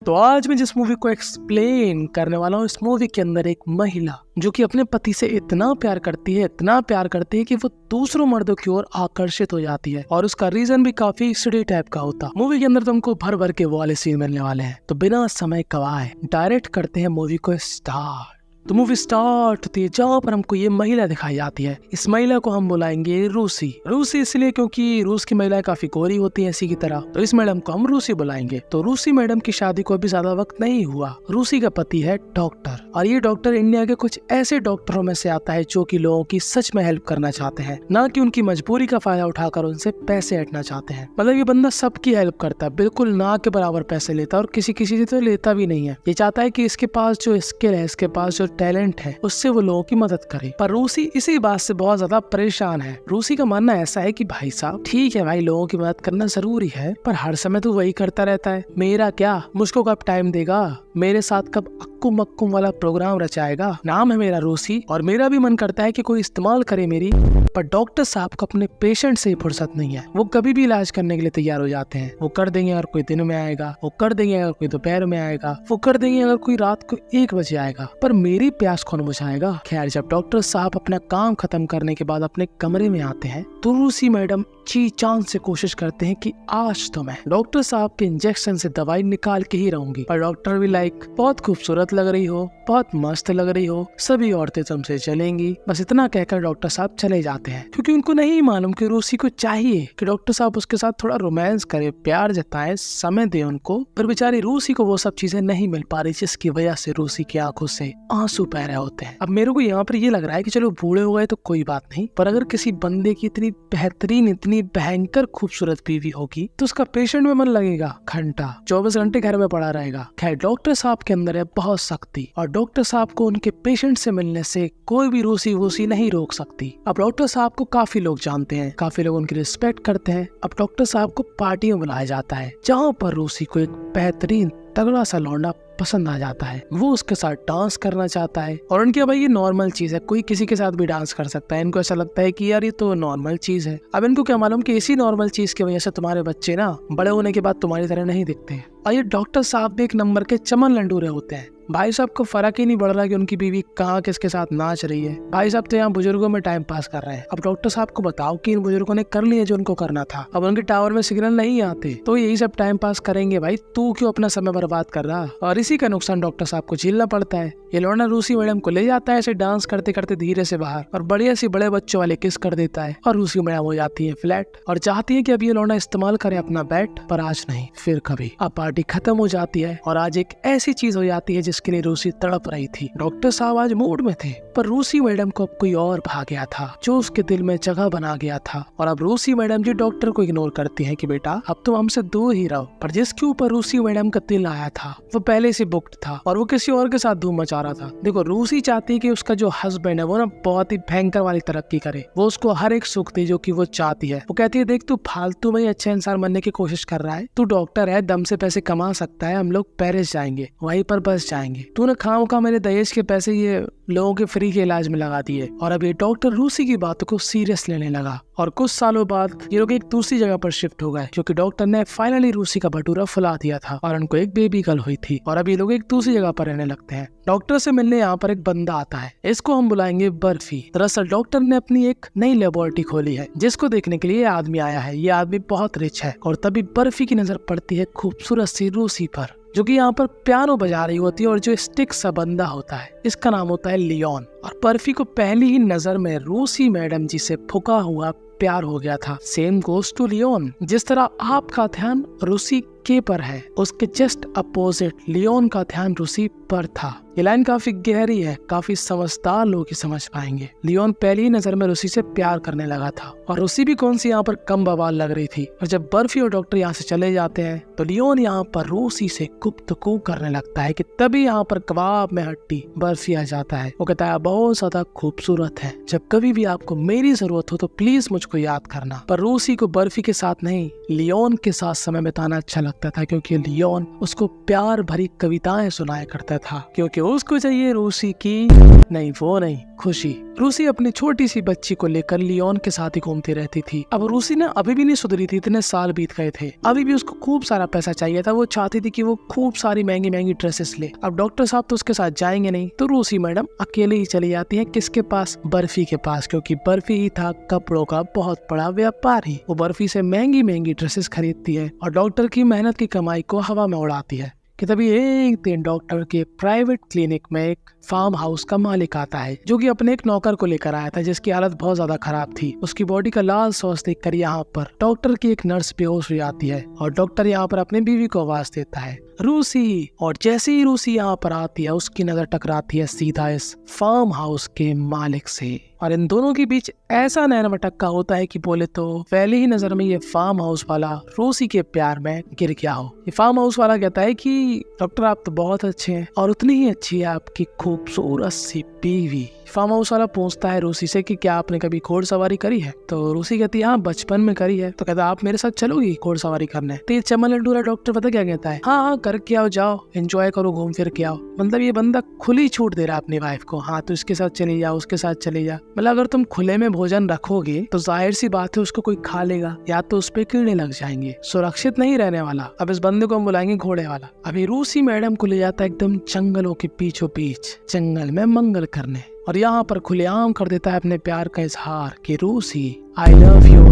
तो आज मैं जिस मूवी को एक्सप्लेन करने वाला हूँ, इस मूवी के अंदर एक महिला जो कि अपने पति से इतना प्यार करती है कि वो दूसरों मर्दों की ओर आकर्षित हो जाती है और उसका रीजन भी काफी स्टडी टाइप का होता। मूवी के अंदर तुमको भर भर के वो वाले सीन मिलने वाले हैं। तो बिना समय गवाए डायरेक्ट करते हैं मूवी को स्टार्ट। तो मूवी स्टार्ट होती है जहाँ पर हमको ये महिला दिखाई जाती है। इस महिला को हम बुलाएंगे रूसी। रूसी इसलिए क्योंकि रूस की महिलाएं काफी गोरी होती हैं इसी की तरह, तो इस मैडम को हम रूसी बुलाएंगे। तो रूसी मैडम की शादी को अभी ज्यादा वक्त नहीं हुआ। रूसी का पति है डॉक्टर और ये डॉक्टर इंडिया के कुछ ऐसे डॉक्टरों में से आता है जो कि लोगों की सच में हेल्प करना चाहते हैं, ना कि उनकी मजबूरी का फायदा उठाकर उनसे पैसे हटना चाहते हैं। मतलब ये बंदा सबकी हेल्प करता है, बिल्कुल ना के बराबर पैसे लेता है और किसी से तो लेता भी नहीं है। ये चाहता है कि इसके पास जो स्किल है, इसके पास जो टैलेंट है, उससे वो लोगों की मदद करे। पर रूसी इसी बात से बहुत ज्यादा परेशान है। रूसी का मानना ऐसा है कि भाई साहब ठीक है भाई, लोगों की मदद करना जरूरी है, पर हर समय तो वही करता रहता है। मेरा क्या, मुझको कब टाइम देगा, मेरे साथ कब अक्कुम मक्कुम वाला प्रोग्राम रचाएगा। नाम है मेरा रूसी और मेरा भी मन करता है कि कोई इस्तेमाल करे मेरी, पर डॉक्टर साहब को अपने पेशेंट से ही फुर्सत नहीं है। वो कभी भी इलाज करने के लिए तैयार हो जाते हैं। वो कर देंगे अगर कोई दिन में आएगा, वो कर देंगे अगर कोई दोपहर में आएगा, वो कर देंगे अगर कोई रात को 1 बजे आएगा, पर मेरी प्यास कौन बुझाएगा। खैर, जब डॉक्टर साहब अपना काम खत्म करने के बाद अपने कमरे में आते हैं तो रूसी मैडम जी जान से कोशिश करते हैं कि आज तो मैं डॉक्टर साहब के इंजेक्शन से दवाई निकाल के ही रहूंगी। पर डॉक्टर भी लाइक बहुत खूबसूरत लग रही हो, बहुत मस्त लग रही हो, सभी औरतें तुमसे चलेंगी, बस इतना कहकर डॉक्टर साहब चले जाते हैं। क्योंकि उनको नहीं मालूम कि रूसी को चाहिए कि डॉक्टर साहब उसके साथ थोड़ा रोमांस करे, प्यार जताए, समय दे उनको। पर बेचारी रूसी को वो सब चीजें नहीं मिल पा रही, जिसकी वजह से रूसी की आंखों से आंसू बह रहे होते हैं। अब मेरे को यहाँ पर ये लग रहा है कि चलो बूढ़े हो गए तो कोई बात नहीं, पर अगर किसी बंदे की इतनी बेहतरीन, इतनी भयंकर खूबसूरत बीवी होगी तो उसका पेशेंट में मन लगेगा घंटा, 24 घंटे घर में पड़ा रहेगा। खैर, डॉक्टर साहब के अंदर है बहुत शक्ति और डॉक्टर साहब को उनके पेशेंट से मिलने से कोई भी रूसी वूसी नहीं रोक सकती। अब डॉक्टर साहब को काफी लोग जानते हैं, काफी लोग उनकी रिस्पेक्ट करते हैं। अब डॉक्टर साहब को पार्टी में बुलाया जाता है जहाँ पर रूसी को एक बेहतरीन तगड़ा सा लौंडा पसंद आ जाता है। वो उसके साथ डांस करना चाहता है और उनके भाई ये नॉर्मल चीज है, कोई किसी के साथ भी डांस कर सकता है। इनको ऐसा लगता है कि यार ये तो नॉर्मल चीज है। अब इनको क्या मालूम कि इसी नॉर्मल चीज की वजह से तुम्हारे बच्चे ना बड़े होने के बाद तुम्हारी तरह नहीं दिखते हैं। और ये डॉक्टर साहब भी एक नंबर के चमन लंडूरे होते हैं। भाई साहब को फर्क ही नहीं पड़ रहा कि उनकी बीवी कहाँ किसके साथ नाच रही है। भाई साहब तो यहाँ बुजुर्गों में टाइम पास कर रहे हैं। अब डॉक्टर साहब को बताओ कि इन बुजुर्गों ने कर लिया जो उनको करना था, अब उनके टावर में सिग्नल नहीं आते तो यही सब टाइम पास करेंगे। भाई तू क्यों अपना समय बर्बाद कर रहा। और इसी का नुकसान डॉक्टर साहब को झेलना पड़ता है। ये लौंडा रूसी मैडम को ले जाता है ऐसे डांस करते करते धीरे से बाहर और बढ़िया सी बड़े बच्चों वाले किस कर देता है और रूसी मैडम हो जाती है फ्लैट और चाहती है कि अब ये लौंडा इस्तेमाल करे अपना बैट, पर आज नहीं फिर कभी। अब पार्टी खत्म हो जाती है और आज एक ऐसी चीज हो जाती है जिसके लिए रूसी तड़प रही थी। डॉक्टर साहब आज मूड में थे, पर रूसी मैडम को अब कोई और भा गया था जो उसके दिल में जगह बना गया था। और अब रूसी मैडम जी डॉक्टर को इग्नोर करती है कि बेटा अब तुम हमसे दूर ही रहो। पर जिसके ऊपर रूसी मैडम का दिल आया था वो पहले से बुक्ड था और वो किसी और के साथ धूम मचा रहा था। देखो, रूसी चाहती है कि उसका जो हस्बैंड है वो ना बहुत ही भयंकर वाली तरक्की करे, वो उसको हर एक सुख दे जो कि वो चाहती है। वो कहती है देख तू फालतू में ही अच्छा इंसान बनने की कोशिश कर रहा है, तू डॉक्टर है, दम से पैसे कमा सकता है, हम लोग पेरिस जाएंगे, वहीं पर बस जाएंगे, तूने खामखा मेरे दहेज के पैसे ये लोगों के फ्री के इलाज में लगा दिए। और अब ये डॉक्टर रूसी की बातों को सीरियस लेने लगा और कुछ सालों बाद ये लोग एक दूसरी जगह पर शिफ्ट हो गए क्योंकि डॉक्टर ने फाइनली रूसी का भटूरा फुला दिया था और उनको एक बेबी गर्ल हुई थी। और अब ये लोग एक दूसरी जगह पर रहने लगते हैं। डॉक्टर से मिलने यहाँ पर एक बंदा आता है, इसको हम बुलाएंगे बर्फी। दरअसल डॉक्टर ने अपनी एक नई लेबोरेटरी खोली है जिसको देखने के लिए आदमी आया है। ये आदमी बहुत रिच है और तभी बर्फी की नजर पड़ती है खूबसूरत सी रूसी पर जो कि यहाँ पर पियानो बजा रही होती है और जो स्टिक सा बंदा होता है इसका नाम होता है लियोन। और बर्फी को पहली ही नजर में रूसी मैडम जी से फुका हुआ प्यार हो गया था। Same goes to Leon. जिस तरह आपका ध्यान रूसी के पर है, उसके जस्ट अपोजिट लियोन का ध्यान रूसी पर था। ये लाइन काफी गहरी है, काफी समझदार लोग ही समझ पाएंगे। लियोन पहली ही नजर में रूसी से प्यार करने लगा था और रूसी भी कौन सी यहाँ पर कम बवाल लग रही थी। और जब बर्फी और डॉक्टर यहाँ से चले जाते हैं तो लियोन यहाँ पर रूसी से गुफ्तगू करने लगता है कि तभी यहाँ पर कबाब में हड्डी बर्फी आ जाता है। वो कहता है बहुत ज्यादा खूबसूरत है, जब कभी भी आपको मेरी जरूरत हो तो प्लीज मुझको मुझको याद करना। पर रूसी को बर्फी के साथ नहीं, लियोन के साथ समय बिताना अच्छा लगता था, क्योंकि लियोन उसको प्यार भरी कविताएं सुनाया करता था, क्योंकि उसको चाहिए रूसी की नहीं, वो नहीं, खुशी। रूसी अपनी छोटी सी बच्ची को लेकर लियोन के साथ ही घूमती रहती थी। अब रूसी ना अभी भी नहीं सुधरी थी, इतने साल बीत गए थे, अभी भी उसको खूब सारा पैसा चाहिए था। वो चाहती थी कि वो खूब सारी महंगी महंगी ड्रेसेस ले। अब डॉक्टर साहब तो उसके साथ जाएंगे नहीं, तो रूसी मैडम अकेले ही चली जाती है। किसके पास? बर्फी के पास, क्योंकि बर्फी ही था कपड़ों का बहुत बड़ा व्यापारी। वो बर्फी से महंगी महंगी ड्रेसेस खरीदती है और डॉक्टर की मेहनत की कमाई को हवा में उड़ाती है। कि तभी एक दिन डॉक्टर के प्राइवेट क्लिनिक में एक फार्म हाउस का मालिक आता है, जो कि अपने एक नौकर को लेकर आया था, जिसकी हालत बहुत ज्यादा खराब थी। उसकी बॉडी का लाल सॉस देखकर यहाँ पर डॉक्टर की एक नर्स बेहोश हो जाती है और डॉक्टर यहाँ पर अपनी बीवी को आवाज देता है, रूसी। और जैसे ही रूसी यहाँ पर आती है, उसकी नजर टकराती है सीधा इस फार्म हाउस के मालिक से, और इन दोनों के बीच ऐसा नैन मटक्का होता है कि बोले तो पहले ही नजर में ये फार्म हाउस वाला रूसी के प्यार में गिर गया हो। ये फार्म हाउस वाला कहता है कि डॉक्टर आप तो बहुत अच्छे हैं और उतनी ही अच्छी है आपकी खूबसूरत सी बीवी। फार्म हाउस वाला पूछता है रूसी से कि क्या आपने कभी घोड़सवारी करी है? तो रूसी कहती है हाँ, बचपन में करी है। तो कहता है आप मेरे साथ चलोगी घोड़सवारी करने? तो ये चमन लंडूरा डॉक्टर पता क्या कहता है, हाँ हाँ करके आओ, जाओ एंजॉय करो, घूम फिर के आओ। मतलब ये बंदा खुली छूट दे रहा है अपनी वाइफ को, हाँ तो इसके साथ चली जाओ, उसके साथ चली जा। मतलब अगर तुम खुले में भोजन रखोगे तो जाहिर सी बात है उसको कोई खा लेगा, या तो उस पे कीड़े लग जाएंगे, सुरक्षित नहीं रहने वाला। अब इस बंदे को हम बुलाएंगे घोड़े वाला। अभी रूसी मैडम को ले जाता है एकदम जंगलों के बीचों बीच, जंगल में मंगल करने, और यहाँ पर खुलेआम कर देता है अपने प्यार का इजहार कि रूसी आई लव यू।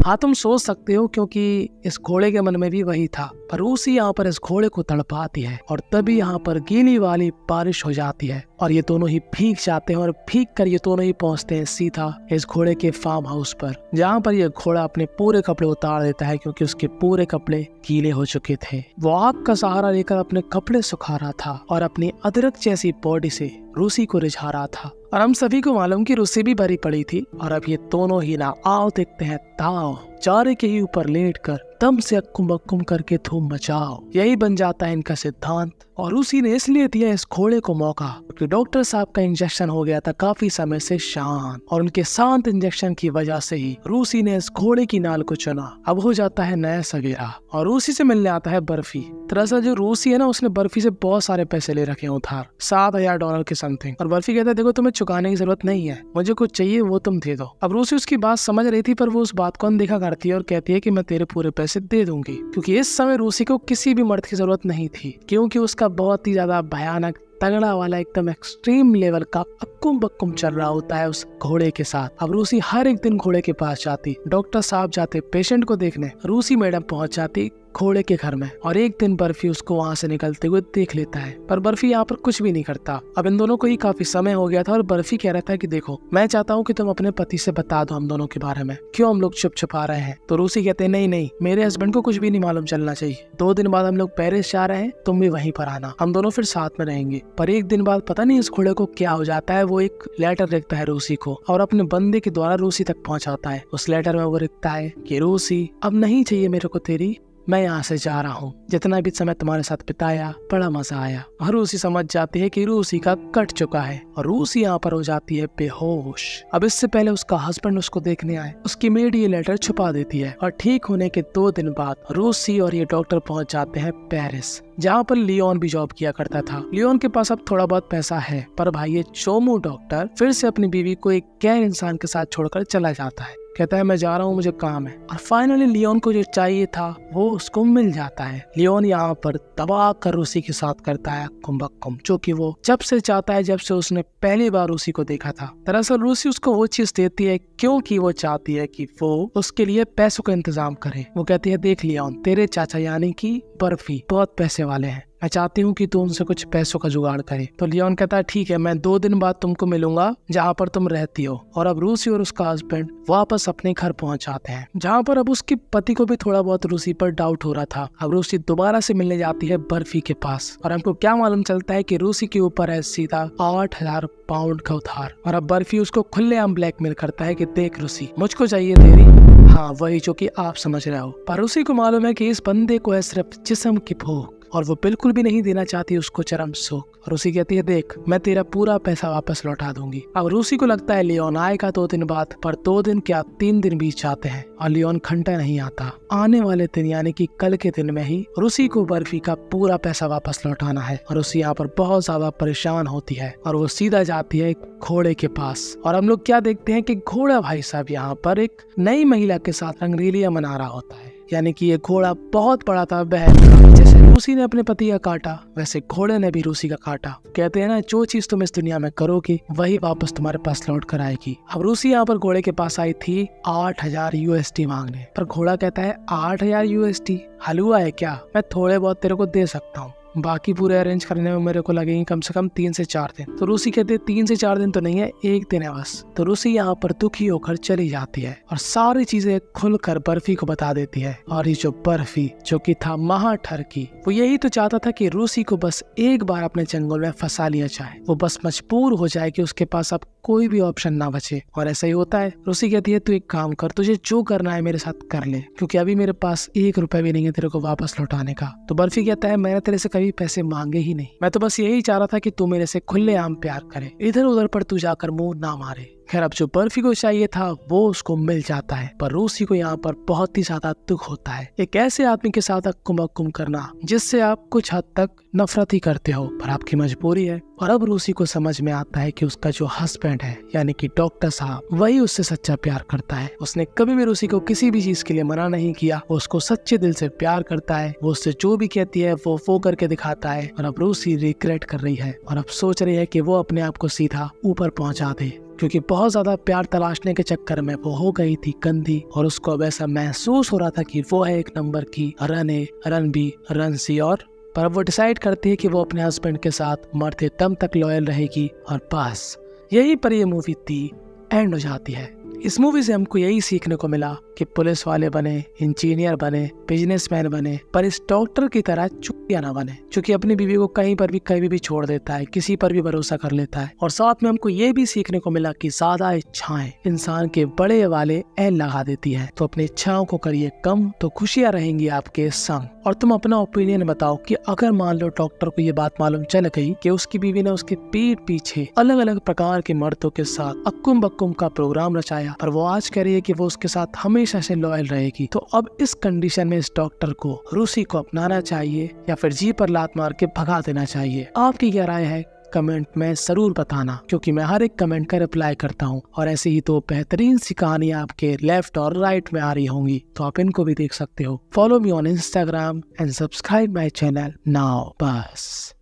हाँ तुम सोच सकते हो, क्योंकि इस घोड़े के मन में भी वही था। पर रूसी यहाँ पर इस घोड़े को तड़पाती है और तभी यहाँ पर गीली वाली बारिश हो जाती है और ये दोनों ही भीग जाते हैं, और भीग कर ये दोनों ही पहुँचते हैं सीधा इस घोड़े के फार्म हाउस पर, जहाँ पर ये घोड़ा अपने पूरे कपड़े उतार देता है, क्योंकि उसके पूरे कपड़े गीले हो चुके थे। वो आग का सहारा लेकर अपने कपड़े सुखा रहा था और अपनी अदरक जैसी बॉडी से रूसी को रिझा रहा था। और हम सभी को मालूम कि रूसी भी भरी पड़ी थी, और अब ये दोनों ही ना आओ देखते हैं ताओ, चारे के ही ऊपर लेटकर दम से अक्कुम बक्कुम करके धूम मचाओ। यही बन जाता है इनका सिद्धांत। और उसी ने इसलिए दिया इस घोड़े को मौका क्योंकि डॉक्टर साहब का इंजेक्शन हो गया था काफी समय से शांत, और उनके शांत इंजेक्शन की वजह से ही रूसी ने इस घोड़े की नाल को चुना। अब हो जाता है नया सवेरा और रूसी से मिलने आता है बर्फी। दरअसल जो रूसी है ना, उसने बर्फी से बहुत सारे पैसे ले रखे हैं उधार, $7,000 के समथिंग। और बर्फी कहता है देखो तुम्हें चुकाने की जरूरत नहीं है, मुझे कुछ चाहिए वो तुम दे दो। अब रूसी उसकी बात समझ रही थी, पर वो उस बात को अनदेखा करती है और कहती है कि मैं तेरे पूरे पैसे दे दूंगी, क्योंकि इस समय रूसी को किसी भी मर्द की जरूरत नहीं थी, क्योंकि उसका बहुत ही ज्यादा भयानक तगड़ा वाला एकदम एक्सट्रीम लेवल का अक्कुम बक्कुम चल रहा होता है उस घोड़े के साथ। अब रूसी हर एक दिन घोड़े के पास जाती, डॉक्टर साहब जाते पेशेंट को देखने, रूसी मैडम पहुंच जाती घोड़े के घर में, और एक दिन बर्फी उसको वहाँ से निकलते हुए देख लेता है, पर बर्फी यहाँ पर कुछ भी नहीं करता। अब इन दोनों को ही काफी समय हो गया था और बर्फी कह रहा था कि देखो मैं चाहता हूँ कि तुम अपने पति से बता दो हम दोनों के बारे में, क्यों हम लोग छुप छुपा रहे हैं। तो रूसी कहते हैं नहीं नहीं, मेरे हस्बैंड को कुछ भी नहीं मालूम चलना चाहिए, 2 दिन बाद हम लोग पेरिस जा रहे हैं, तुम भी वहीं पर आना, हम दोनों फिर साथ में रहेंगे। पर एक दिन बाद पता नहीं इस घोड़े को क्या हो जाता है, वो एक लेटर लिखता है रूसी को और अपने बंदे के द्वारा रूसी तक पहुँचाता है। उस लेटर में वो लिखता है कि रूसी अब नहीं चाहिए मेरे को तेरी, मैं यहाँ से जा रहा हूँ, जितना भी समय तुम्हारे साथ बिताया बड़ा मजा आया। और रूसी समझ जाती है कि रूसी का कट चुका है और रूसी यहाँ पर हो जाती है बेहोश। अब इससे पहले उसका हस्बैंड उसको देखने आए, उसकी मेड ये लेटर छुपा देती है और ठीक होने के 2 दिन बाद रूसी और ये डॉक्टर पहुँच जाते हैं पेरिस, जहाँ पर लियोन भी जॉब किया करता था। लियोन के पास अब थोड़ा बहुत पैसा है, पर भाई ये चोमू डॉक्टर फिर से अपनी बीवी को एक गैर इंसान के साथ छोड़कर चला जाता है, कहता है मैं जा रहा हूँ, मुझे काम है। और फाइनली लियोन को जो चाहिए था वो उसको मिल जाता है। लियोन यहाँ पर दबा कर रूसी के साथ करता है कुंभकुम, जो कि वो जब से चाहता है, जब से उसने पहली बार रूसी को देखा था। दरअसल रूसी उसको वो चीज देती है क्योंकि वो चाहती है कि वो उसके लिए पैसों का इंतजाम करे। वो कहती है देख लियोन, तेरे चाचा यानी कि बर्फी बहुत पैसे वाले हैं, मैं चाहती हूँ कि तू उनसे कुछ पैसों का जुगाड़ करे। तो लियोन कहता है ठीक है, मैं 2 दिन बाद तुमको मिलूंगा जहाँ पर तुम रहती हो। और अब रूसी और उसका हस्बैंड वापस अपने घर पहुँच जाते हैं, जहाँ पर अब उसके पति को भी थोड़ा बहुत रूसी पर डाउट हो रहा था। अब रूसी दोबारा से मिलने जाती है बर्फी के पास और हमको क्या मालूम चलता है कि रूसी के ऊपर है सीधा 8,000 पाउंड का उधार। और अब बर्फी उसको खुलेआम ब्लैकमेल करता है कि देख रूसी, मुझको चाहिए तेरी, हाँ वही जो कि आप समझ रहे हो। पर रूसी को मालूम है कि इस बंदे को है सिर्फ जिस्म की भूख, और वो बिल्कुल भी नहीं देना चाहती उसको चरम सुख। रूसी कहती है देख मैं तेरा पूरा पैसा वापस लौटा दूंगी। अब रूसी को लगता है लियोन आएगा 2 दिन बाद, पर 2 दिन क्या 3 दिन बीत जाते हैं और लियोन घंटा नहीं आता। आने वाले दिन यानी कि कल के दिन में ही रूसी को बर्फी का पूरा पैसा वापस लौटाना है और रूसी यहाँ पर बहुत ज्यादा परेशान होती है और वो सीधा जाती है घोड़े के पास। और हम लोग क्या देखते हैं कि घोड़ा भाई साहब यहाँ पर एक नई महिला के साथ रंगरेलियां मना रहा होता है, यानी कि ये घोड़ा बहुत बड़ा था बहन। जैसे रूसी ने अपने पति का काटा वैसे घोड़े ने भी रूसी का काटा। कहते हैं ना जो चीज तुम इस दुनिया में करोगे वही वापस तुम्हारे पास लौट कर आएगी। अब रूसी यहाँ पर घोड़े के पास आई थी 8000 USD मांगने, पर घोड़ा कहता है 8000 USD हलवा है क्या, मैं थोड़े बहुत तेरे को दे सकता हूँ, बाकी पूरे अरेंज करने में मेरे को लगेंगे कम से कम 3 से 4 दिन। तो रूसी कहते हैं 3 से 4 दिन तो नहीं है, 1 दिन है बस। तो रूसी यहाँ पर दुखी होकर चली जाती है और सारी चीजें खुलकर बर्फी को बता देती है। और ये जो बर्फी जो कि था महाठरकी, वो यही तो चाहता था कि रूसी को बस एक बार अपने चंगुल में फंसा लिया जाए, वो बस मजबूर हो जाए कि उसके पास अब कोई भी ऑप्शन ना बचे। और ऐसा ही होता है। रूसी कहती है तू एक काम कर, तुझे जो करना है मेरे साथ कर ले, क्योंकि अभी मेरे पास 1 रुपया भी नहीं है तेरे को वापस लौटाने का। तो बर्फी कहता है मैंने तेरे से कभी पैसे मांगे ही नहीं, मैं तो बस यही चाह रहा था कि तू मेरे से खुलेआम प्यार करे, इधर उधर पर तू जाकर मुंह ना मारे। खैर अब जो बर्फी को चाहिए था वो उसको मिल जाता है, पर रूसी को यहाँ पर बहुत ही ज्यादा दुख होता है। एक ऐसे आदमी के साथ अक्कुम करना जिससे आप कुछ हद तक नफरत ही करते हो, पर आपकी मजबूरी है। और अब रूसी को समझ में आता है कि उसका जो हस्बैंड है यानी कि डॉक्टर साहब, वही उससे सच्चा प्यार करता है। उसने कभी भी रूसी को किसी भी चीज के लिए मना नहीं किया, वो उसको सच्चे दिल से प्यार करता है। वो उससे जो भी कहती है वो करके दिखाता है। और अब रूसी रिग्रेट कर रही है और अब सोच रही है कि वो अपने आप को सीधा ऊपर पहुंचा दे, क्योंकि बहुत ज्यादा प्यार तलाशने के चक्कर में वो हो गई थी गंदी। और उसको अब ऐसा महसूस हो रहा था कि वो है 1 नंबर की run a run b run c. और पर वो डिसाइड करती है कि वो अपने हस्बैंड के साथ मरते दम तक लॉयल रहेगी। और बस यही पर ये मूवी थी एंड हो जाती है। इस मूवी से हमको यही सीखने को मिला कि पुलिस वाले बने, इंजीनियर बने, बिजनेसमैन बने, पर इस डॉक्टर की तरह चुतिया ना बने, क्योंकि अपनी बीवी को कहीं पर भी कभी भी छोड़ देता है, किसी पर भी भरोसा कर लेता है। और साथ में हमको ये भी सीखने को मिला कि ज्यादा इच्छाएं इंसान के बड़े वाले एन लगा देती है। तो अपनी इच्छाओं को करिए कम, तो खुशियां रहेंगी आपके संग। और तुम अपना ओपिनियन बताओ कि अगर मान लो डॉक्टर को ये बात मालूम चल गई कि उसकी बीवी ने उसके पीठ पीछे अलग अलग प्रकार के मर्दों के साथ अक्कुम बक्कुम का प्रोग्राम रचाया, पर वो आज कह रही है कि वो उसके साथ हमेशा से लॉयल रहेगी, तो अब इस कंडीशन में इस डॉक्टर को रूसी को अपनाना चाहिए या फिर जी पर लात मार के भगा देना चाहिए? आपकी क्या राय है कमेंट में जरूर बताना, क्योंकि मैं हर एक कमेंट का रिप्लाई करता हूँ। और ऐसे ही तो बेहतरीन सी कहानियां आपके लेफ्ट और राइट में आ रही होंगी, तो आप इनको भी देख सकते हो। Follow me on Instagram and subscribe my channel now. बस।